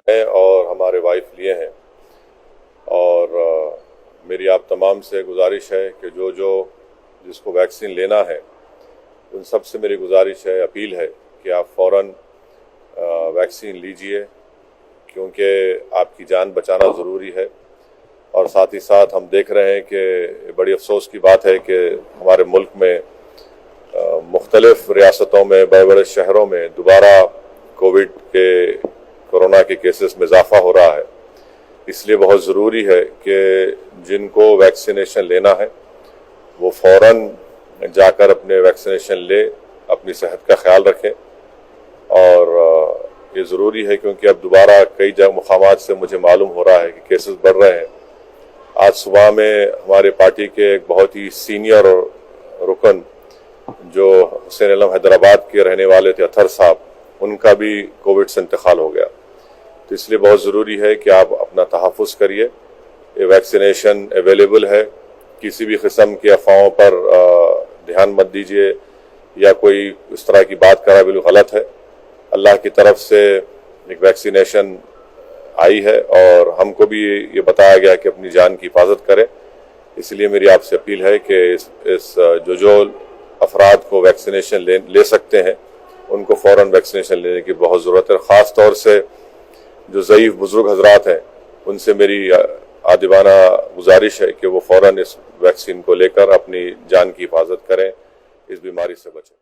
ہیں اور ہمارے وائف لیے ہیں، اور میری آپ تمام سے گزارش ہے کہ جس کو ویکسین لینا ہے ان سب سے میری گزارش ہے، اپیل ہے کہ آپ فوراً ویکسین لیجئے، کیونکہ آپ کی جان بچانا ضروری ہے۔ اور ساتھ ہی ساتھ ہم دیکھ رہے ہیں کہ بڑی افسوس کی بات ہے کہ ہمارے ملک میں مختلف ریاستوں میں بڑے بڑے شہروں میں دوبارہ کورونا کے کیسز میں اضافہ ہو رہا ہے۔ اس لیے بہت ضروری ہے کہ جن کو ویکسینیشن لینا ہے وہ فوراً جا کر اپنے ویکسینیشن لے، اپنی صحت کا خیال رکھیں۔ اور یہ ضروری ہے کیونکہ اب دوبارہ کئی مقامات سے مجھے معلوم ہو رہا ہے کہ کیسز بڑھ رہے ہیں۔ آج صبح میں ہمارے پارٹی کے ایک بہت ہی سینئر رکن جو حسین علم حیدرآباد کے رہنے والے تھے، اطہر صاحب، ان کا بھی کووڈ سے انتقال ہو گیا۔ تو اس لیے بہت ضروری ہے کہ آپ اپنا تحفظ کریے۔ یہ ویکسینیشن اویلیبل ہے، کسی بھی قسم کی افواہوں پر دھیان مت دیجیے یا کوئی اس طرح کی بات کرنا بالکل غلط ہے۔ اللہ کی طرف سے ایک ویکسینیشن آئی ہے اور ہم کو بھی یہ بتایا گیا کہ اپنی جان کی حفاظت کریں۔ اس لیے میری آپ سے اپیل ہے کہ جو افراد کو ویکسینیشن لے سکتے ہیں ان کو فوراً ویکسینیشن لینے کی بہت ضرورت ہے۔ خاص طور سے جو ضعیف بزرگ حضرات ہیں ان سے میری آدبانہ گزارش ہے کہ وہ فوراً اس ویکسین کو لے کر اپنی جان کی حفاظت کریں، اس بیماری سے بچیں۔